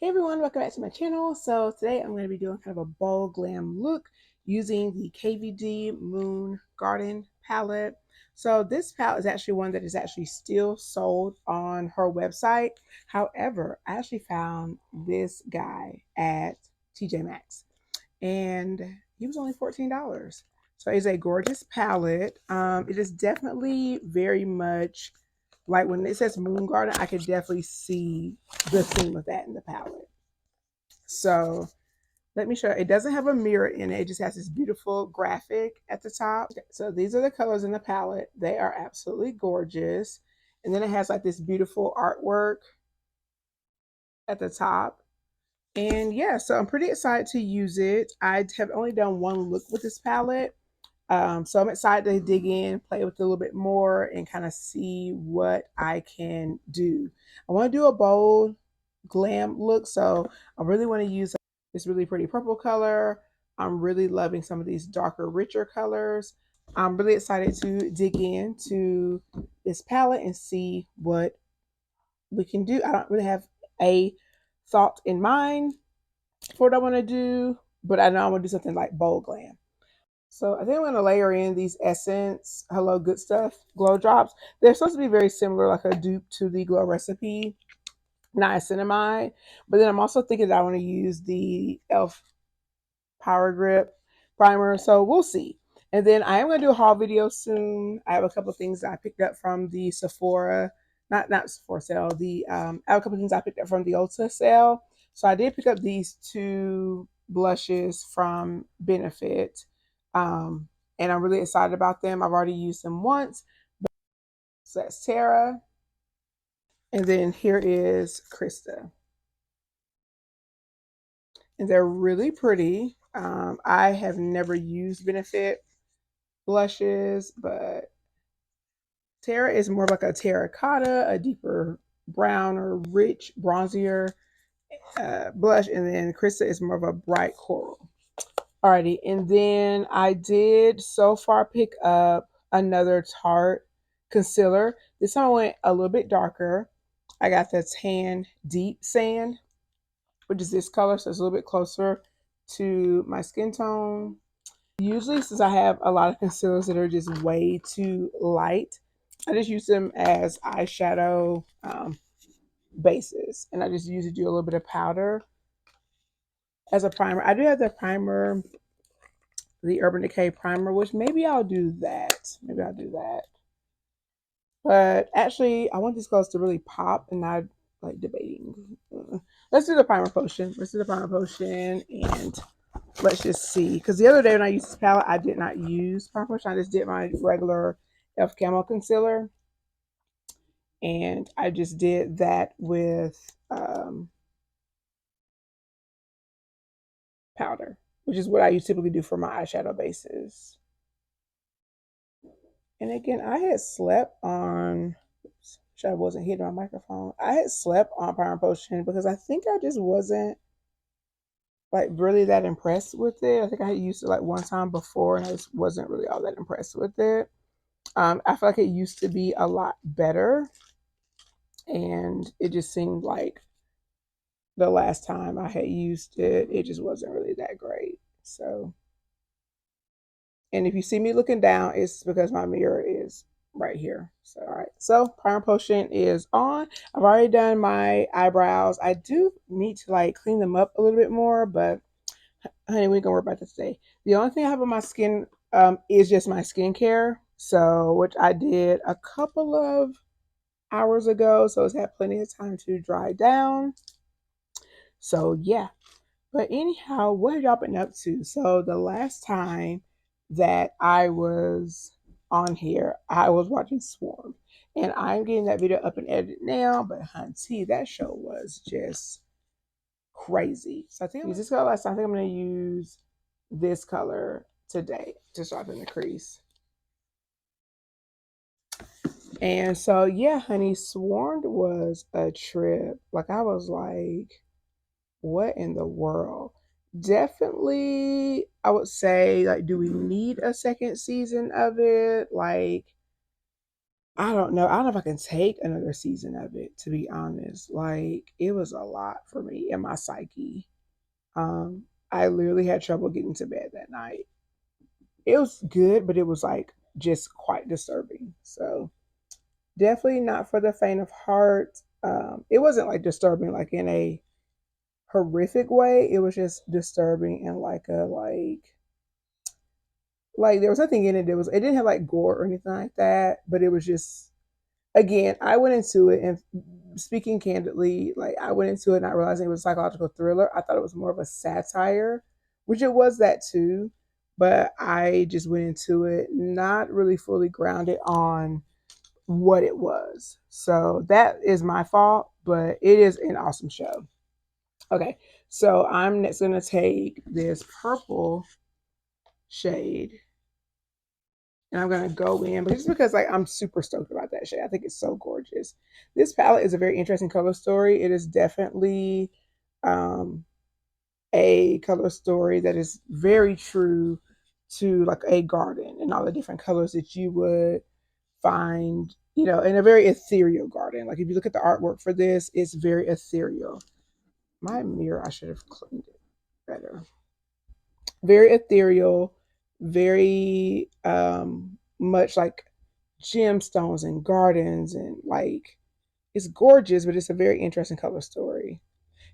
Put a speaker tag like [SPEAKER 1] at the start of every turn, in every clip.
[SPEAKER 1] Hey everyone, welcome back to my channel. So today I'm going to be doing kind of a bold glam look using the KVD Moongarden palette. So this palette is actually one that is actually still sold on her website. However, I actually found this guy at TJ Maxx and he was only $14. So it's a gorgeous palette. It is definitely very much like when it says Moongarden, I could definitely see the theme of that in the palette. So let me show you. It doesn't have a mirror in it. It just has this beautiful graphic at the top. So these are the colors in the palette. They are absolutely gorgeous. And then it has like this beautiful artwork at the top. And yeah, so I'm pretty excited to use it. I have only done one look with this palette. So I'm excited to dig in, play with it a little bit more, and kind of see what I can do. I want to do a bold glam look, so I really want to use this really pretty purple color. I'm really loving some of these darker, richer colors. I'm really excited to dig into this palette and see what we can do. I don't really have a thought in mind for what I want to do, but I know I want to do something like bold glam. So I think I'm going to layer in these Essence Hello Good Stuff Glow Drops. They're supposed to be very similar, like a dupe to the Glow Recipe niacinamide. But then I'm also thinking that I want to use the e.l.f. Power Grip Primer. So we'll see. And then I am going to do a haul video soon. I have a couple of things that I picked up from the Sephora, not Sephora sale. I have a couple of things I picked up from the Ulta sale. So I did pick up these two blushes from Benefit. And I'm really excited about them. I've already used them once. So that's Tara. And then here is Krista. And they're really pretty. I have never used Benefit blushes, but Tara is more like a terracotta, a deeper brown or rich, bronzier blush. And then Krista is more of a bright coral. Alrighty, and then I did so far pick up another Tarte concealer. This time I went a little bit darker. I got the Tan Deep Sand, which is this color, so it's a little bit closer to my skin tone. Usually, since I have a lot of concealers that are just way too light, I just use them as eyeshadow bases, and I just usually do a little bit of powder as a primer. I do have the primer, the Urban Decay primer, which maybe I'll do that. Maybe I'll do that. But actually, I want these colors to really pop and not like debating. Let's do the primer potion. Let's do the primer potion and let's just see. Because the other day when I used this palette, I did not use primer potion. I just did my regular e.l.f. Camo concealer. And I just did that with powder, which is what I typically do for my eyeshadow bases. And again, I had slept on, oops, I wasn't hitting my microphone. I had slept on Primer Potion because I think I just wasn't like really that impressed with it. I think I had used it like one time before and I just wasn't really all that impressed with it. I feel like it used to be a lot better and it just seemed like the last time I had used it, it just wasn't really that great. So, and if you see me looking down, it's because my mirror is right here. So, all right. So, Primer Potion is on. I've already done my eyebrows. I do need to like clean them up a little bit more, but honey, we ain't gonna worry about that today. The only thing I have on my skin is just my skincare. So, which I did a couple of hours ago. So, it's had plenty of time to dry down. So, yeah. But anyhow, what have y'all been up to? So the last time that I was on here, I was watching Swarm. And I'm getting that video up and edited now, but hunty, that show was just crazy. So I think I used this color last time. I think I'm gonna use this color today to sharpen the crease. And so yeah, honey, Swarmed was a trip. Like I was like, what in the world? Definitely, I would say, like, do we need a second season of it? Like, I don't know. I don't know if I can take another season of it, to be honest. Like, it was a lot for me in my psyche. Um, I literally had trouble getting to bed that night. It was good, but it was like just quite disturbing. So definitely not for the faint of heart. It wasn't like disturbing like in a horrific way. It was just disturbing in like a like there was nothing in it that was, it didn't have like gore or anything like that, but it was just, again, I went into it, and speaking candidly, like I went into it not realizing it was a psychological thriller. I thought it was more of a satire, which it was that too. But I just went into it not really fully grounded on what it was. So that is my fault, but it is an awesome show. Okay, so I'm next gonna take this purple shade, and I'm gonna go in, but just because like I'm super stoked about that shade. I think it's so gorgeous. This palette is a very interesting color story. It is definitely um, a color story that is very true to like a garden and all the different colors that you would find, you know, in a very ethereal garden. Like if you look at the artwork for this, it's very ethereal. My mirror, I should have cleaned it better. Very ethereal, very much like gemstones and gardens, and like it's gorgeous, but it's a very interesting color story.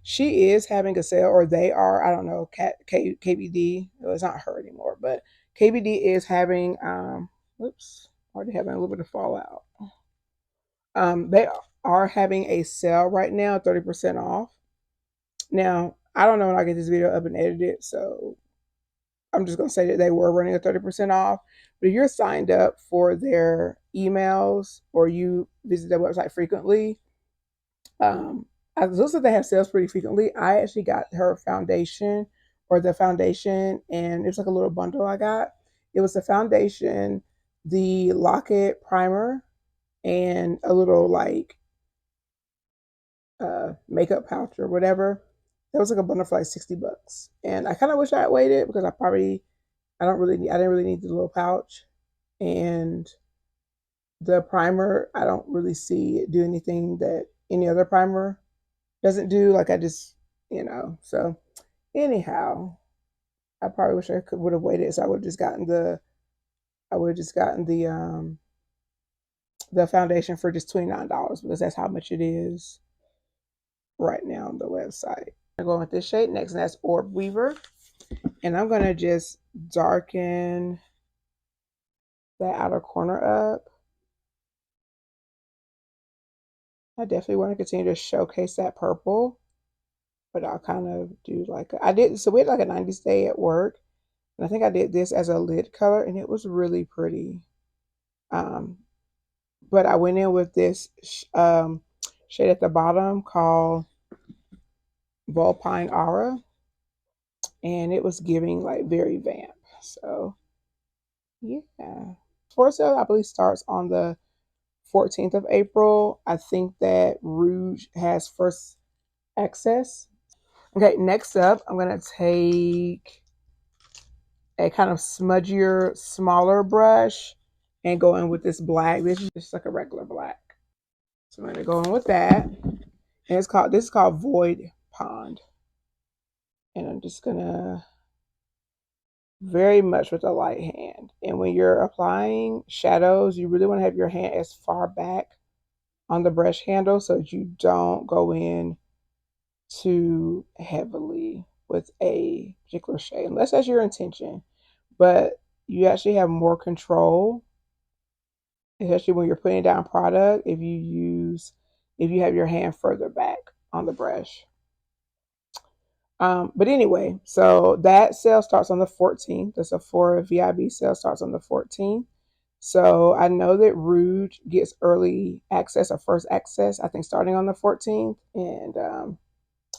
[SPEAKER 1] She is having a sale, or they are, I don't know, KVD. Well, it's not her anymore, but KVD is having whoops, already having a little bit of fallout. They are having a sale right now, 30% off. Now, I don't know when I get this video up and edited, so I'm just gonna say that they were running a 30% off. But if you're signed up for their emails or you visit their website frequently, I looks like they have sales pretty frequently. I actually got her foundation, or the foundation, and it was like a little bundle I got. It was the foundation, the locket primer, and a little like makeup pouch or whatever. That was like a bundle for like $60. And I kind of wish I had waited because I didn't really need the little pouch. And the primer, I don't really see it do anything that any other primer doesn't do. Like I just, so anyhow, I probably wish I would have waited. So I would have just gotten the foundation for just $29 because that's how much it is right now on the website. I'm going with this shade next, and that's Orb Weaver. And I'm going to just darken that outer corner up. I definitely want to continue to showcase that purple, but I'll kind of do like I did. So we had like a 90s day at work, and I think I did this as a lid color, and it was really pretty. Um, but I went in with this shade at the bottom called Vulpine Aura, and it was giving like very vamp. So yeah, for sale I believe starts on the 14th of April. I think that Rouge has first access. Okay, next up, I'm gonna take a kind of smudgier, smaller brush and go in with this black. This is just like a regular black. So I'm gonna go in with that. And this is called Void Pond. And I'm just gonna very much with a light hand. And when you're applying shadows, you really want to have your hand as far back on the brush handle so that you don't go in too heavily with a particular shade, unless that's your intention. But you actually have more control, especially when you're putting down product, if you have your hand further back on the brush. But anyway, so that sale starts on the 14th. The Sephora VIB sale starts on the 14th. So I know that Rouge gets early access or first access, I think starting on the 14th. And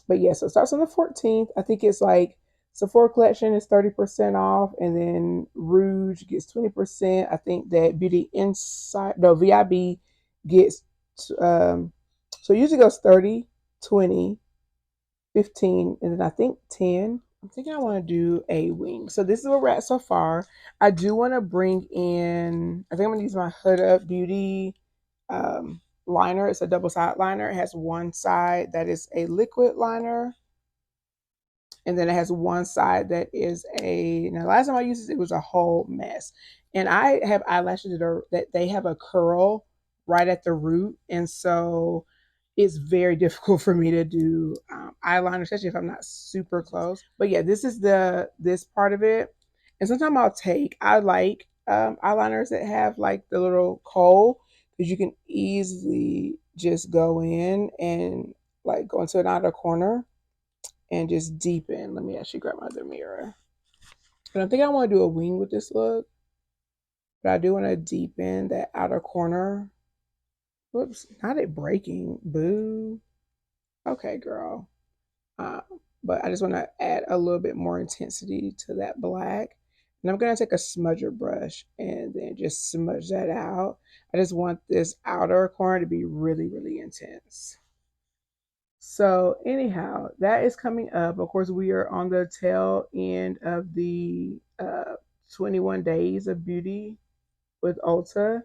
[SPEAKER 1] but yeah, so it starts on the 14th. I think it's like Sephora collection is 30% off, and then Rouge gets 20%. I think that Beauty Inside, no, VIB gets, so it usually goes 30, 20, 15, and then I think 10. I'm thinking I want to do a wing. So this is where we're at so far. I do want to bring in, I think I'm going to use my Hood Up Beauty liner. It's a double side liner. It has one side that is a liquid liner, and then it has one side that is a. Now, last time I used it was a whole mess. And I have eyelashes that they have a curl right at the root, and so it's very difficult for me to do eyeliner, especially if I'm not super close. But yeah, this is this part of it. And sometimes I like eyeliners that have like the little kohl, because you can easily just go in and like go into an outer corner and just deepen. Let me actually grab my other mirror. But I think I want to do a wing with this look, but I do want to deepen that outer corner. Whoops, not it breaking. Boo. Okay, girl. Uh, but I just want to add a little bit more intensity to that black. And I'm going to take a smudger brush and then just smudge that out. I just want this outer corner to be really, really intense. So anyhow, that is coming up. Of course, we are on the tail end of the 21 days of beauty with Ulta.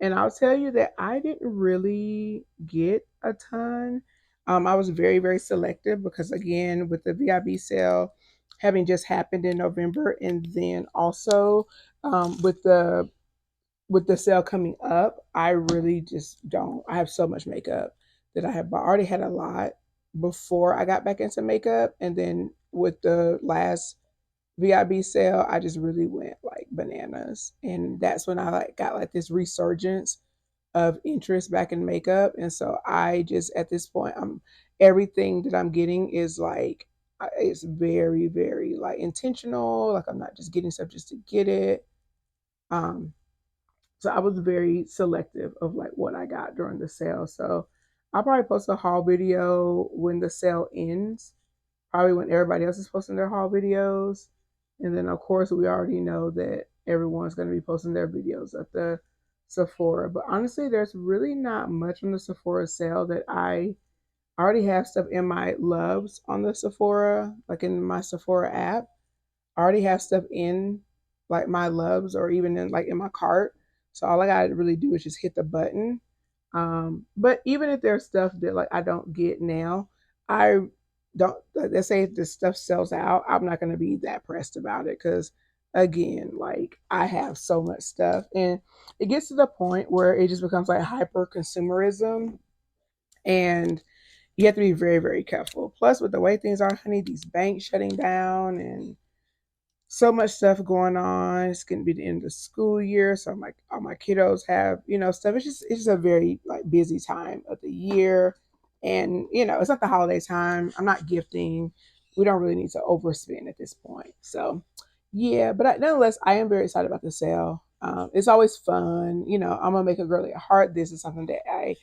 [SPEAKER 1] And I'll tell you that I didn't really get a ton. I was very, very selective because, again, with the VIB sale having just happened in November, and then also with the sale coming up, I really just don't. I have so much makeup that I have already had a lot before I got back into makeup, and then with the last VIB sale, I just really went like bananas, and that's when I like got like this resurgence of interest back in makeup. And so I just at this point, I'm everything that I'm getting is like it's very, very like intentional. Like I'm not just getting stuff just to get it. Um, so I was very selective of like what I got during the sale. So I'll probably post a haul video when the sale ends, probably when everybody else is posting their haul videos. And then of course we already know that everyone's going to be posting their videos at the Sephora. But honestly, there's really not much on the Sephora sale that I already have stuff in my loves on the Sephora, like in my Sephora app. I already have stuff in like my loves or even in like in my cart. So all I gotta really do is just hit the button. But even if there's stuff that like I don't get now, I don't like, let's say if this stuff sells out, I'm not gonna be that pressed about it because again, like I have so much stuff and it gets to the point where it just becomes like hyper consumerism and you have to be very, very careful. Plus with the way things are, honey, these banks shutting down and so much stuff going on. It's going to be the end of the school year, so I'm like, all my kiddos have stuff. It's just a very like busy time of the year, and it's not the holiday time. I'm not gifting. We don't really need to overspend at this point. So yeah, but nonetheless, I am very excited about the sale. It's always fun. I'm gonna make a girly at heart. This is something that I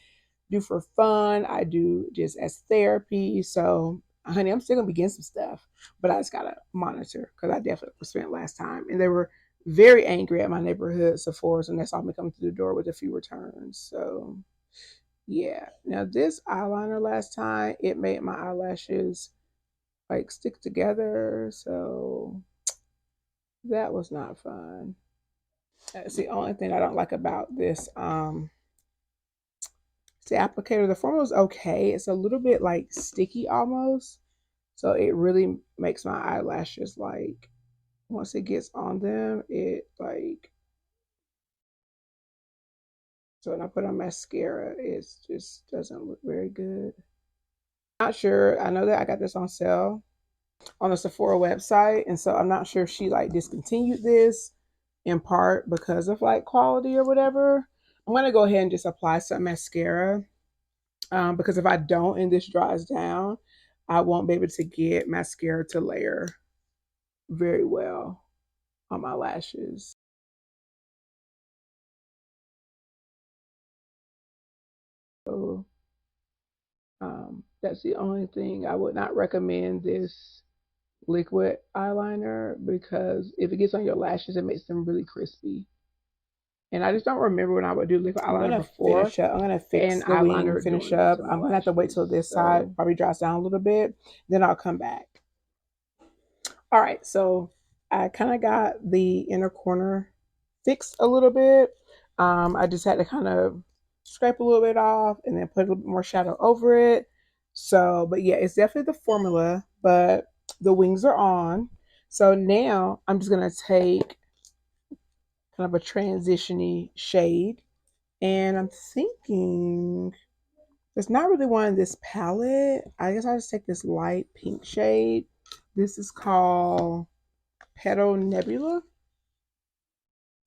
[SPEAKER 1] do for fun. I do just as therapy. So, honey, I'm still gonna be getting some stuff, but I just gotta monitor because I definitely spent last time, and they were very angry at my neighborhood Sephora's, and they saw me come through the door with a few returns. So, yeah. Now this eyeliner last time it made my eyelashes like stick together, so that was not fun. That's the only thing I don't like about this the applicator. The formula is okay. It's a little bit like sticky almost. So it really makes my eyelashes like once it gets on them, it like so when I put on mascara, it just doesn't look very good. Not sure. I know that I got this on sale on the Sephora website, and so I'm not sure if she like discontinued this in part because of like quality or whatever. I'm gonna go ahead and just apply some mascara because if I don't and this dries down, I won't be able to get mascara to layer very well on my lashes. So that's the only thing. I would not recommend this liquid eyeliner because if it gets on your lashes, it makes them really crispy. And I just don't remember when I would do liquid eyeliner before. Finish up. I'm gonna fix the wing, finish up. I'm gonna have to wait till this side probably dries down a little bit. Then I'll come back. All right, so I kind of got the inner corner fixed a little bit. I just had to kind of scrape a little bit off and then put a little bit more shadow over it. So, but yeah, it's definitely the formula, but the wings are on. So now I'm just gonna take kind of a transition-y shade, and I'm thinking there's not really one in this palette. I guess I'll just take this light pink shade. This is called Petal Nebula.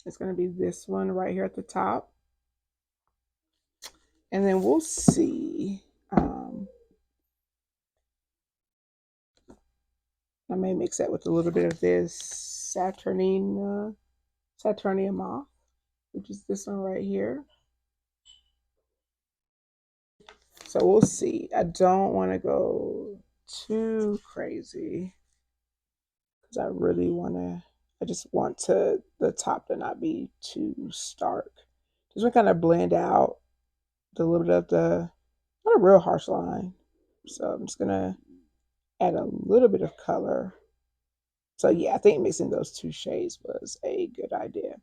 [SPEAKER 1] It's gonna be this one right here at the top. And then we'll see. I may mix that with a little bit of this Saturnia moth, which is this one right here. So we'll see. I don't want to go too crazy because I just want the top to not be too stark. Just want to kind of blend out the little bit of the, not a real harsh line. So I'm just going to add a little bit of color. So yeah, I think mixing those two shades was a good idea.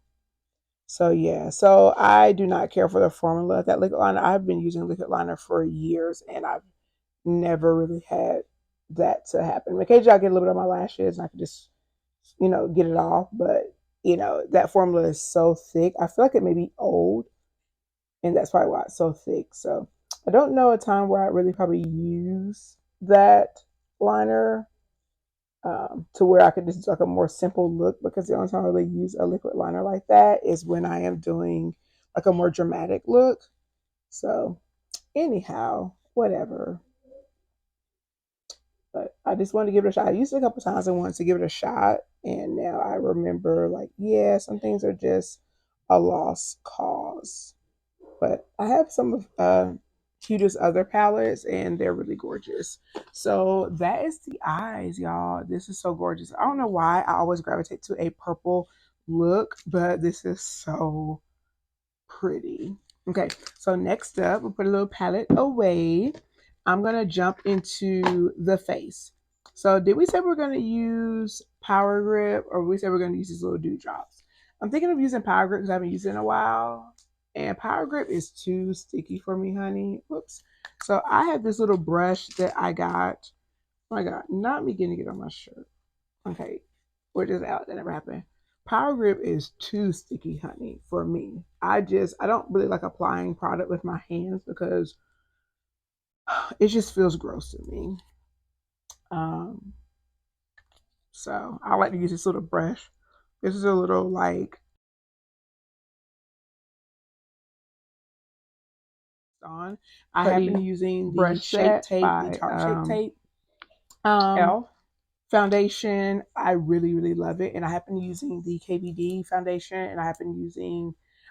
[SPEAKER 1] So yeah, so I do not care for the formula of that liquid liner. I've been using liquid liner for years and I've never really had that to happen. Occasionally I get a little bit on my lashes and I can just, get it off. But, that formula is so thick. I feel like it may be old and that's probably why it's so thick. So I don't know a time where I really probably use that liner to where I could just do like a more simple look, because the only time I really use a liquid liner like that is when I am doing like a more dramatic look. So anyhow, whatever. But I just wanted to give it a shot. I used it a couple times and wanted to give it a shot. And now I remember, like, yeah, some things are just a lost cause. But I have some of Huda's other palettes, and they're really gorgeous. So that is the eyes, y'all. This is so gorgeous. I don't know why I always gravitate to a purple look, but this is so pretty. Okay, so next up, we'll put a little palette away. I'm gonna jump into the face. So did we say we're gonna use Power Grip, or we said we're gonna use these little dewdrops? I'm thinking of using Power Grip because I haven't used it in a while. And Power Grip is too sticky for me, honey. Whoops. So I have this little brush that I got. Oh my God, not me getting it on my shirt. Okay, we're just out. That never happened. Power Grip is too sticky, honey, for me. I don't really like applying product with my hands because it just feels gross to me. Um, so I like to use this little brush. This is a little like on. I have been using the Shape Tape, the Tarte Shape Tape. Elf foundation. I really, really love it. And I have been using the KVD foundation, and I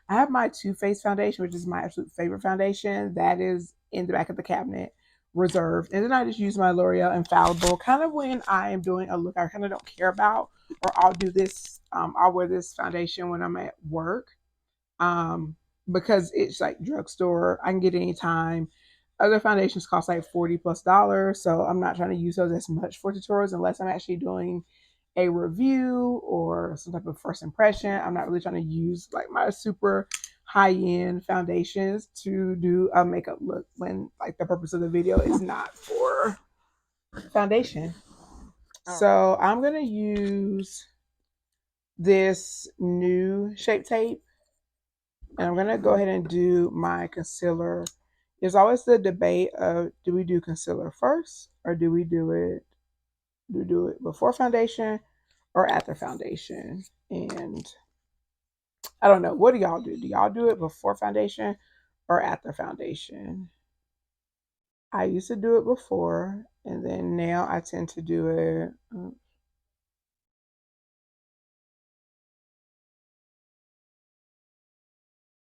[SPEAKER 1] have my Too Faced foundation, which is my absolute favorite foundation. That is in the back of the cabinet, reserved. And then I just use my L'Oreal Infallible kind of when I am doing a look I kind of don't care about, or I'll do this, I'll wear this foundation when I'm at work. Um, because it's like drugstore, I can get it anytime. Other foundations cost like $40+, so I'm not trying to use those as much for tutorials unless I'm actually doing a review or some type of first impression. I'm not really trying to use like my super high-end foundations to do a makeup look when like the purpose of the video is not for foundation. So I'm gonna use this new Shape Tape, and I'm gonna go ahead and do my concealer. There's always the debate of, do we do concealer first, or do we do it before foundation or after foundation? And I don't know. What do y'all do? Do y'all do it before foundation or after foundation? I used to do it before, and then now I tend to do it.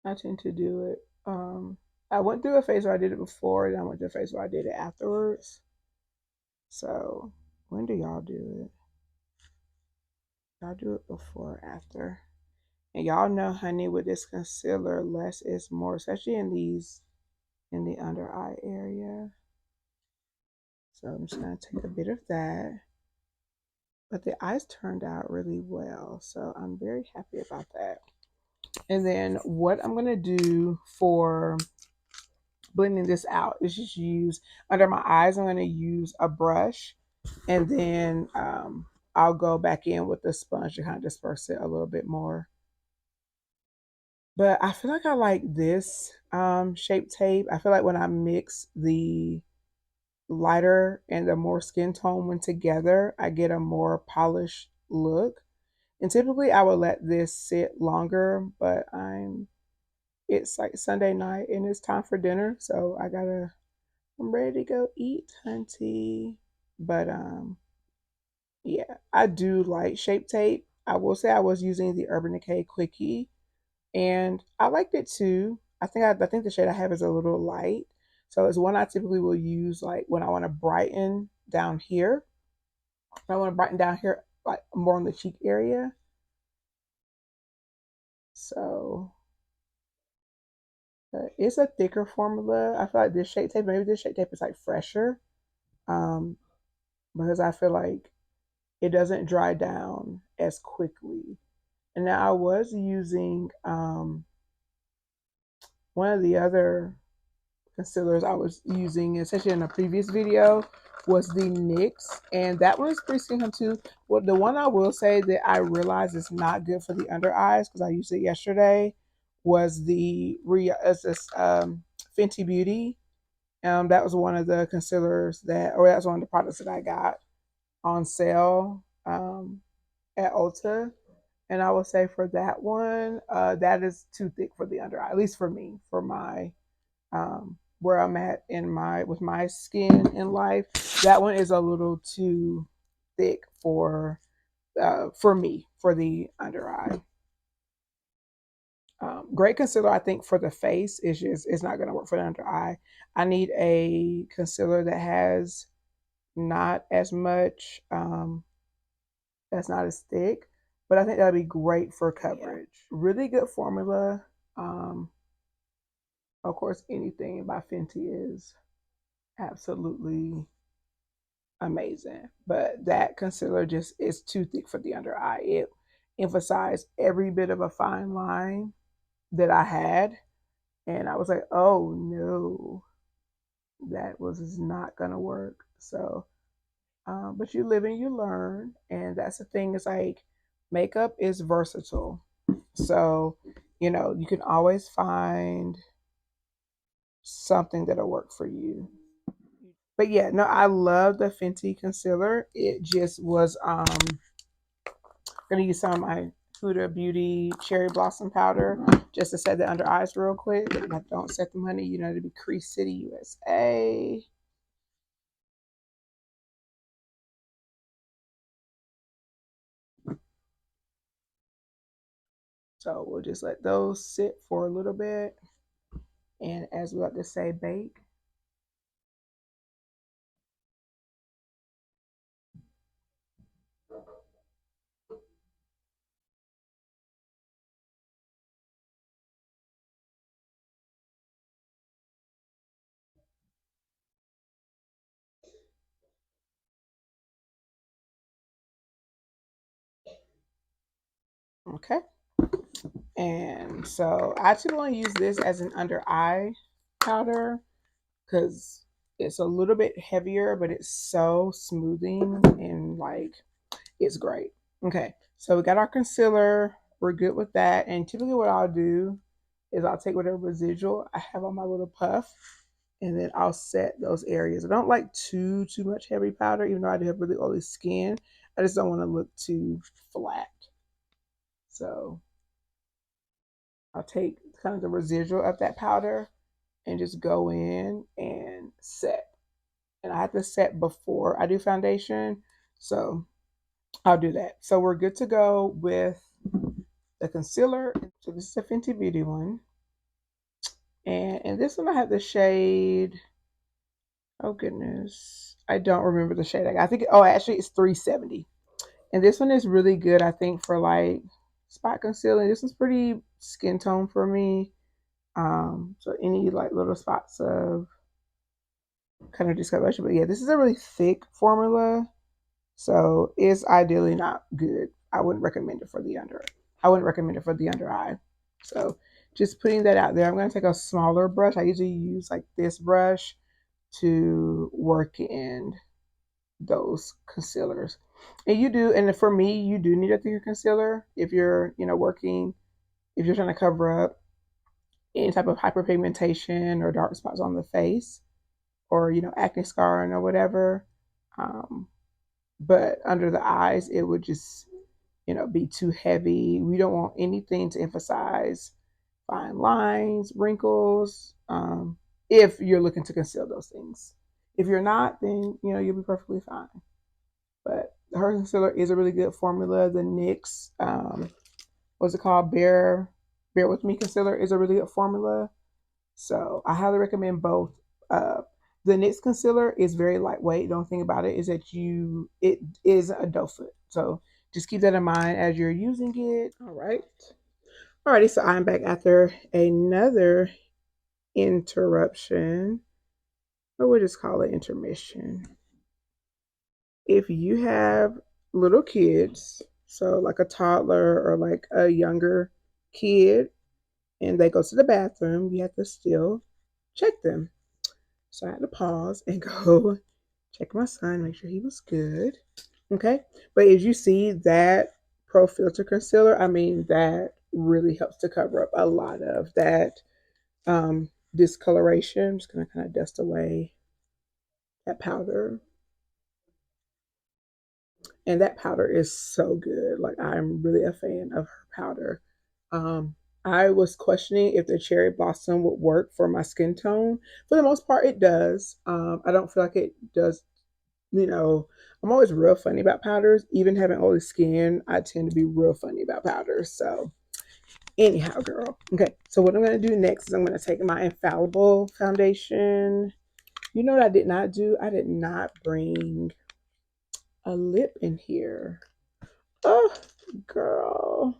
[SPEAKER 1] I tend to do it. I went through a phase where I did it before, and I went through a phase where I did it afterwards. So when do y'all do it? Y'all do it before or after? And y'all know, honey, with this concealer, less is more, especially in the under eye area. So I'm just gonna take a bit of that. But the eyes turned out really well, so I'm very happy about that. And then what I'm gonna do for blending this out is just use under my eyes. I'm going to use a brush, and then I'll go back in with the sponge to kind of disperse it a little bit more. But I feel like I like this Shape Tape. I feel like when I mix the lighter and the more skin tone one together, I get a more polished look. And typically I would let this sit longer, but it's like Sunday night and it's time for dinner, so I'm ready to go eat, hunty. But yeah, I do like Shape Tape. I will say I was using the Urban Decay Quickie and I liked it too. I think the shade I have is a little light. So it's one I typically will use like when I want to brighten down here. I want to brighten down here like more on the cheek area. So it's a thicker formula. I feel like this Shape Tape, maybe this Shape Tape is like fresher. Um, because I feel like it doesn't dry down as quickly. And now I was using one of the other concealers I was using, especially in a previous video, was the NYX, and that one is pretty skin too. Well, the one I will say that I realized is not good for the under eyes because I used it yesterday was this Fenty Beauty. That was one of the concealers that's one of the products that I got on sale at Ulta. And I would say for that one, that is too thick for the under eye, at least for me, for my where I'm at in my with my skin in life. That one is a little too thick for me for the under eye. Great concealer, I think, for the face is just it's not going to work for the under eye. I need a concealer that has not as much, that's not as thick, but I think that'd be great for coverage. Yeah. Really good formula. Of course, anything by Fenty is absolutely amazing, but that concealer just is too thick for the under eye. It emphasized every bit of a fine line that I had, and I was like, oh no, that was not gonna work. So, but you live and you learn, and that's the thing. Is like makeup is versatile, so you can always find something that'll work for you. But yeah, no, I love the Fenty concealer. It just was gonna use some of my Huda Beauty Cherry Blossom powder just to set the under eyes real quick. If I don't set them, honey, to be Crease City, USA. So we'll just let those sit for a little bit. And as we like to say, bake. Okay. And so I actually want to use this as an under eye powder because it's a little bit heavier, but it's so smoothing and like it's great. Okay, so we got our concealer. We're good with that. And typically, what I'll do is I'll take whatever residual I have on my little puff, and then I'll set those areas. I don't like too much heavy powder, even though I do have really oily skin. I just don't want to look too flat. So I'll take kind of the residual of that powder and just go in and set. And I have to set before I do foundation. So I'll do that. So we're good to go with the concealer. So this is a Fenty Beauty one. And in this one I have the shade, oh goodness, I don't remember the shade. I think, oh, actually it's 370. And this one is really good, I think, for like spot concealing. This one's pretty skin tone for me. So any like little spots of kind of discoloration. But yeah, this is a really thick formula. So it's ideally not good. I wouldn't recommend it for the under eye. So just putting that out there. I'm going to take a smaller brush. I usually use like this brush to work in those concealers. And you do, and for me, you do need a thicker concealer if you're, working, if you're trying to cover up any type of hyperpigmentation or dark spots on the face, or acne scarring or whatever. Um, but under the eyes, it would just be too heavy. We don't want anything to emphasize fine lines, wrinkles. If you're looking to conceal those things, if you're not, then you'll be perfectly fine. But her concealer is a really good formula. The NYX, what's it called? Bear with Me concealer is a really good formula. So I highly recommend both. Uh, the NYX concealer is very lightweight. The only thing about it is that it is a doe foot. So just keep that in mind as you're using it. All right. Alrighty, so I'm back after another interruption, or we'll just call it intermission. If you have little kids, so like a toddler or like a younger kid, and they go to the bathroom, you have to still check them. So I had to pause and go check my son, make sure he was good. Okay. But as you see, that Pro Filter Concealer, I mean, that really helps to cover up a lot of that discoloration. I'm just going to kind of dust away that powder. And that powder is so good. Like, I'm really a fan of her powder. Um, I was questioning if the cherry blossom would work for my skin tone. For the most part, it does. I don't feel like it does. I'm always real funny about powders. Even having oily skin, I tend to be real funny about powders. So, anyhow, girl. Okay, so what I'm going to do next is I'm going to take my Infallible foundation. You know what I did not do? I did not bring a lip in here. Oh, girl.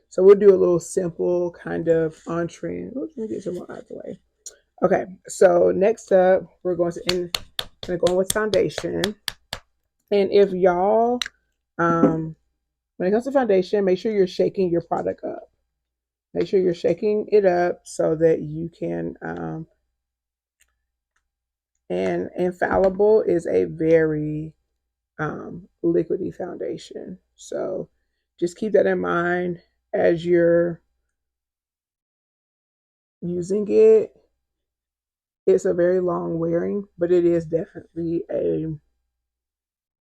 [SPEAKER 1] So we'll do a little simple kind of on trend. Let me get some more out of the way. Okay, so next up, we're going to go in with foundation. And if y'all, when it comes to foundation, make sure you're shaking your product up. Make sure you're shaking it up so that you can. And Infallible is a very liquidy foundation. So just keep that in mind as you're using it. It's a very long wearing, but it is definitely a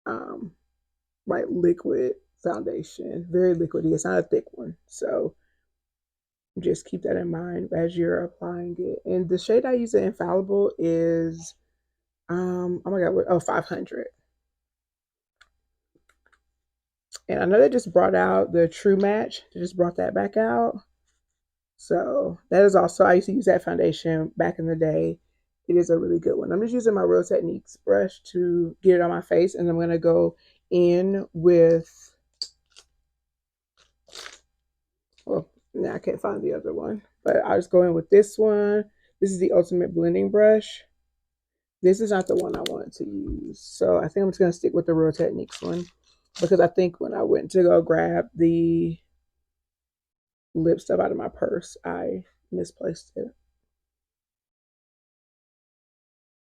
[SPEAKER 1] um, like liquid foundation, very liquidy. It's not a thick one, so just keep that in mind as you're applying it. And the shade I use in Infallible is oh my god, 500. And I know they just brought out the True Match. They just brought that back out. So that is also, I used to use that foundation back in the day. It is a really good one. I'm just using my Real Techniques brush to get it on my face, and I'm going to go in with, well, now I can't find the other one, but I'll just go in with this one. This is the Ultimate Blending Brush. This is not the one I wanted to use. So I think I'm just going to stick with the Real Techniques one, because I think when I went to go grab the lip stuff out of my purse, I misplaced it.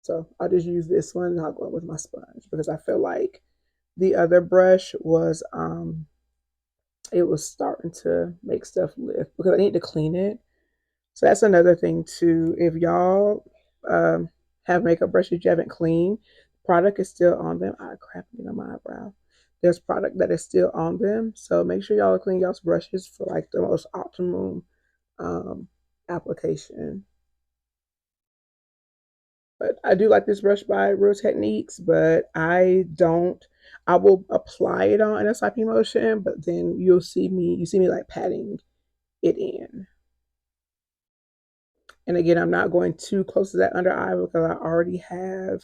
[SPEAKER 1] So I'll just use this one and I'll go with my sponge, because I feel like the other brush was it was starting to make stuff lift, because I need to clean it. So that's another thing too. If y'all have makeup brushes you haven't cleaned, product is still on them. I crap it on my eyebrow. There's product that is still on them. So make sure y'all clean y'all's brushes for like the most optimum application. But I do like this brush by Real Techniques, but I don't. I will apply it on in a swiping motion, but then you see me like patting it in. And again, I'm not going too close to that under eye because I already have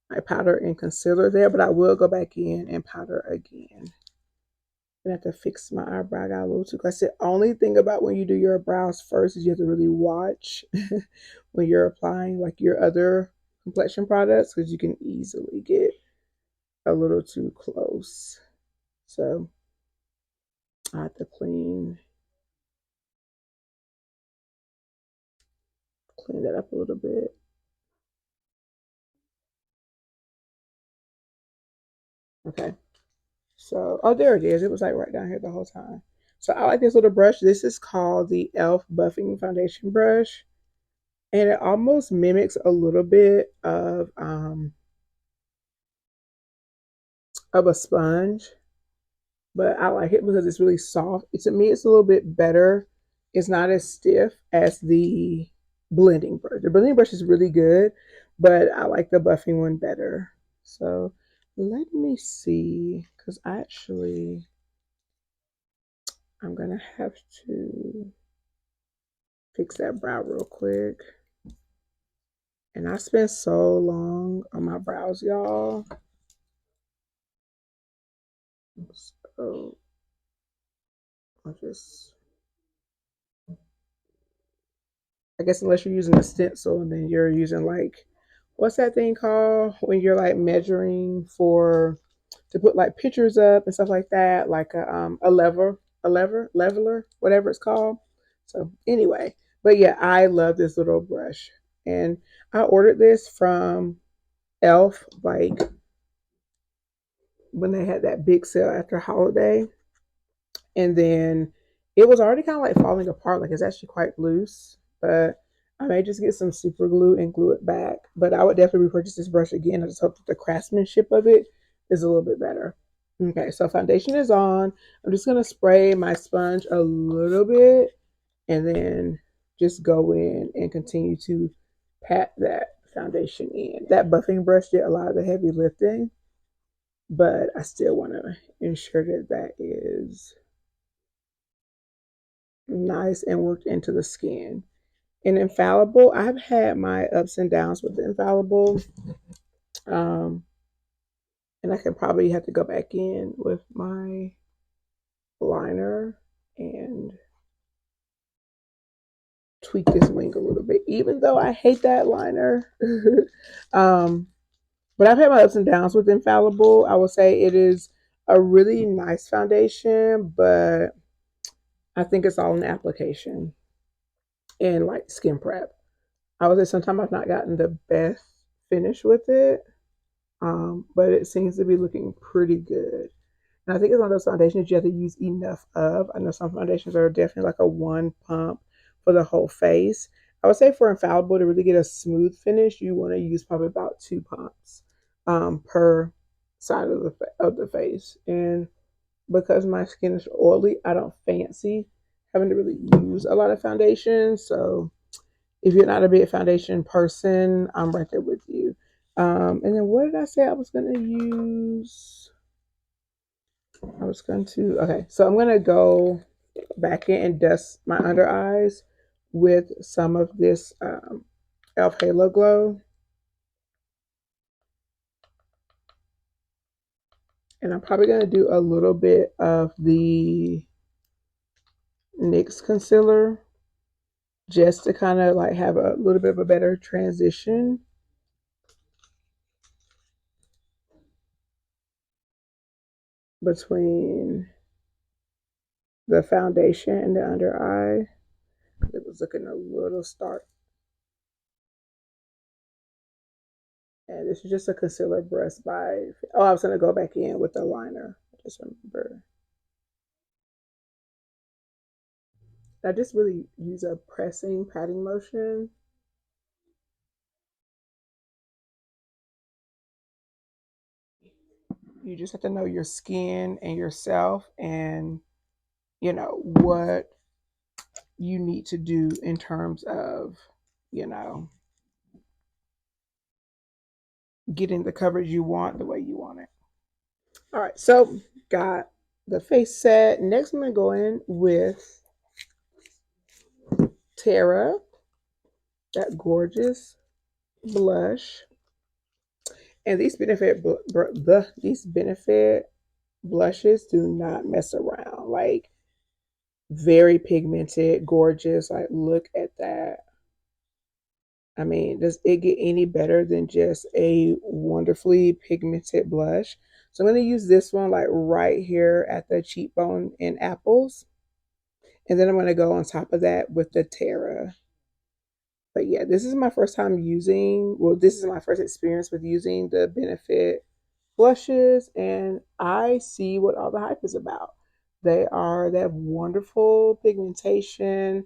[SPEAKER 1] my powder and concealer there, but I will go back in and powder again. I have to fix my eyebrow. I got a little too close. The only thing about when you do your brows first is you have to really watch when you're applying like your other complexion products, because you can easily get a little too close. So I have to clean clean that up a little bit. Okay. So, oh, there it is. It was like right down here the whole time. So I like this little brush. This is called the e.l.f. Buffing Foundation Brush. And it almost mimics a little bit of a sponge, but I like it because it's really soft. To me, it's a little bit better. It's not as stiff as the blending brush. The blending brush is really good, but I like the buffing one better. So let me see, because I'm gonna have to fix that brow real quick. And I spent so long on my brows, y'all. So I just, I guess unless you're using a stencil and then you're using like, what's that thing called when you're like measuring for to put like pictures up and stuff like that, like leveler, whatever it's called. So anyway, but yeah, I love this little brush, and I ordered this from Elf like when they had that big sale after holiday, and then it was already kind of like falling apart. Like it's actually quite loose, but I may just get some super glue and glue it back. But I would definitely repurchase this brush again. I just hope that the craftsmanship of it is a little bit better. Okay, so foundation is on. I'm just gonna spray my sponge a little bit and then just go in and continue to pat that foundation in. That buffing brush did a lot of the heavy lifting, but I still want to ensure that that is nice and worked into the skin. And Infallible, I've had my ups and downs with the Infallible. Um, and I could probably have to go back in with my liner and tweak this wing a little bit, even though I hate that liner. um, but I've had my ups and downs with Infallible. I will say it is a really nice foundation, but I think it's all in the application and like skin prep. I would say sometimes I've not gotten the best finish with it, but it seems to be looking pretty good. And I think it's one of those foundations you have to use enough of. I know some foundations are definitely like a one pump for the whole face. I would say for Infallible to really get a smooth finish, you want to use probably about two pumps per side of the face. And because my skin is oily, I don't fancy having to really use a lot of foundation. So if you're not a big foundation person, I'm right there with you. And then what did I say I was going to use? Okay, so I'm going to go back in and dust my under eyes with some of this e.l.f. Halo Glow. And I'm probably going to do a little bit of the NYX concealer just to kind of like have a little bit of a better transition between the foundation and the under eye. It was looking a little stark. And this is just a concealer brush by, oh, I was going to go back in with the liner. I just remember. I just really use a pressing patting motion. You just have to know your skin and yourself and, you know, what you need to do in terms of, you know, getting the coverage you want the way you want it. All right, so got the face set. Next, I'm gonna go in with Tara, that gorgeous blush, and these benefit blushes do not mess around. Like very pigmented, gorgeous. Like look at that. I mean, does it get any better than just a wonderfully pigmented blush? So I'm going to use this one like right here at the cheekbone and apples. And then I'm going to go on top of that with the Terra. But yeah, this is my first time using, well, this is my first experience with using the Benefit blushes, and I see what all the hype is about. They have wonderful pigmentation.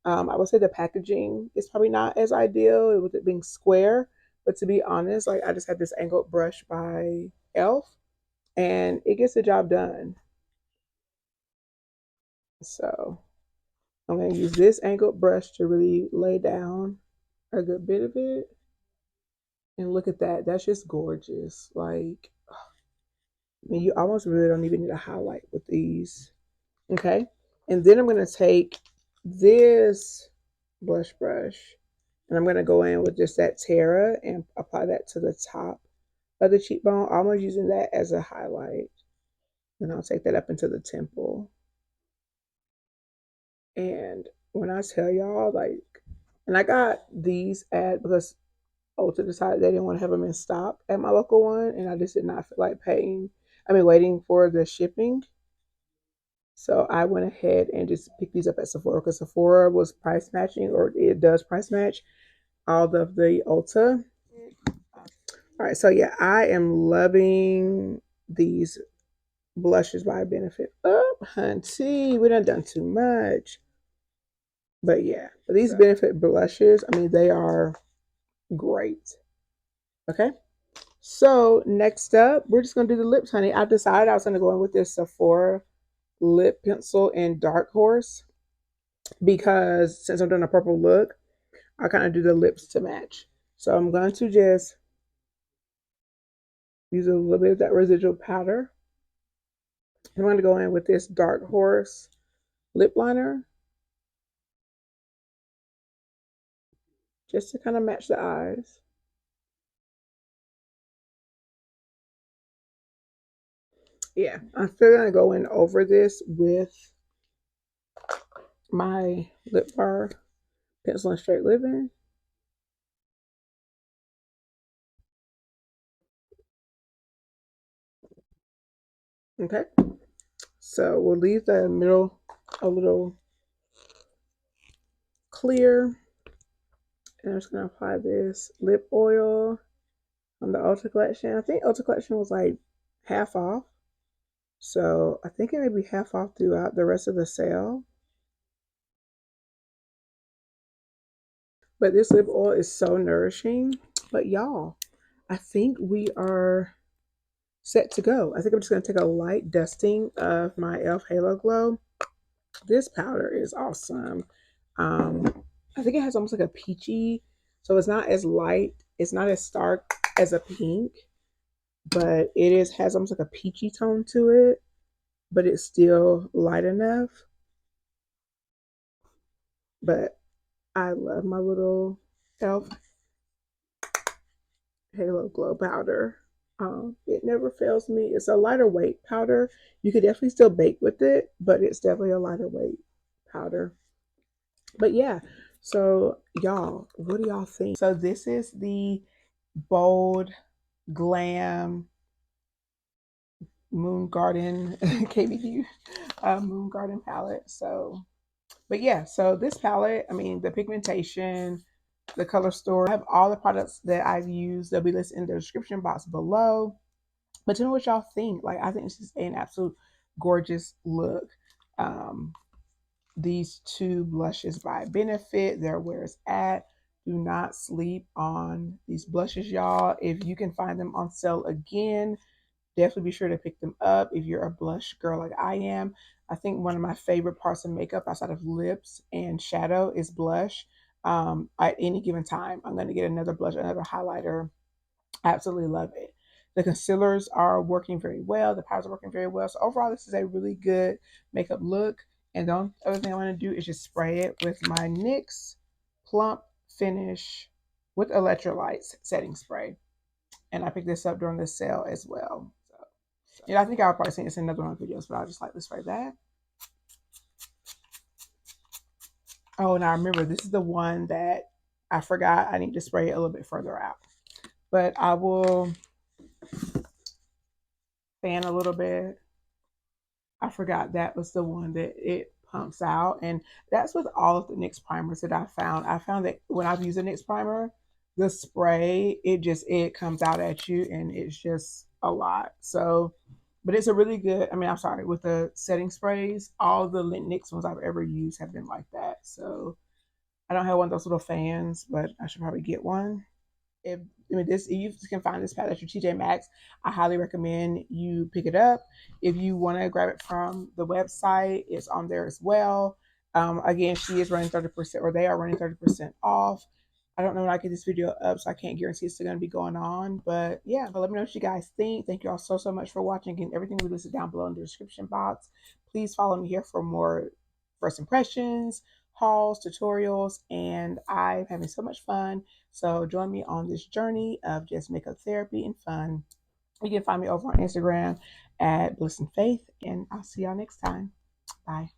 [SPEAKER 1] I would say the packaging is probably not as ideal with it being square, but to be honest, like I just had this angled brush by Elf, and it gets the job done. So I'm gonna use this angled brush to really lay down a good bit of it. And look at that. That's just gorgeous. Like, I mean, you almost really don't even need a highlight with these. Okay. And then I'm going to take this blush brush and I'm going to go in with just that Terra and apply that to the top of the cheekbone, almost using that as a highlight. And I'll take that up into the temple. And when I tell y'all, like, and I got these at, because Ulta decided they didn't want to have them in stock at my local one, and I just did not feel like waiting for the shipping. So I went ahead and just picked these up at Sephora because Sephora was price matching, or it does price match all of the Ulta. All right, so yeah, I am loving these blushes by Benefit. Oh, hunty, we done too much. But yeah, but these Benefit blushes, I mean, they are great. Okay. So next up, we're just gonna do the lips, honey. I decided I was gonna go in with this Sephora lip pencil in Dark Horse because since I'm doing a purple look, I kind of do the lips to match. So I'm going to just use a little bit of that residual powder. I'm going to go in with this Dark Horse lip liner just to kind of match the eyes. Yeah, I'm still going to go in over this with my lip bar pencil and straight living. Okay, so we'll leave the middle a little clear. And I'm just going to apply this lip oil on the Ulta collection. I think Ulta collection was like half off. So I think it may be half off throughout the rest of the sale. But this lip oil is so nourishing. But y'all, I think we are set to go. I think I'm just going to take a light dusting of my e.l.f. Halo Glow. This powder is awesome. I think it has almost like a peachy, so it's not as light, it's not as stark as a pink, but has almost like a peachy tone to it, but it's still light enough. But I love my little e.l.f. Halo Glow powder. It never fails me. It's a lighter weight powder. You could definitely still bake with it, but it's definitely a lighter weight powder. But yeah, so y'all, what do y'all think? So this is the bold glam Moongarden KVD Moongarden palette. So, but yeah, so this palette, I mean, the pigmentation, the color story, I have all the products that I've used. They'll be listed in the description box below. But tell me what y'all think. Like, I think this is an absolute gorgeous look. Um, these two blushes by Benefit, they're where it's at. Do not sleep on these blushes, y'all. If you can find them on sale again, definitely be sure to pick them up if you're a blush girl like I am. I think one of my favorite parts of makeup outside of lips and shadow is blush. At any given time, I'm going to get another blush, another highlighter. I absolutely love it. The concealers are working very well. The powders are working very well. So overall, this is a really good makeup look. And the only other thing I want to do is just spray it with my NYX Plump Finish with electrolytes setting spray. And I picked this up during the sale as well. So, yeah, I think I'll probably see this in another one of my videos, but I'll just like to spray that. Oh, and I remember this is the one that I forgot I need to spray it a little bit further out. But I will fan a little bit. I forgot that was the one that it pumps out. And that's with all of the NYX primers that I found. I found that when I've used a NYX primer, the spray, it comes out at you and it's just a lot. So but it's a really good, I mean, I'm sorry, with the setting sprays, all the NYX ones I've ever used have been like that. So I don't have one of those little fans, but I should probably get one. If I mean this, you can find this palette at your TJ Maxx. I highly recommend you pick it up. If you want to grab it from the website, it's on there as well. Again, she is running 30%, or they are running 30% off. I don't know when I get this video up, so I can't guarantee it's still going to be going on. But yeah, but let me know what you guys think. Thank you all so much for watching. And everything we listed down below in the description box. Please follow me here for more first impressions, hauls, tutorials, and I'm having so much fun. So join me on this journey of just makeup therapy and fun. You can find me over on Instagram at Bliss and Faith, and I'll see y'all next time. Bye.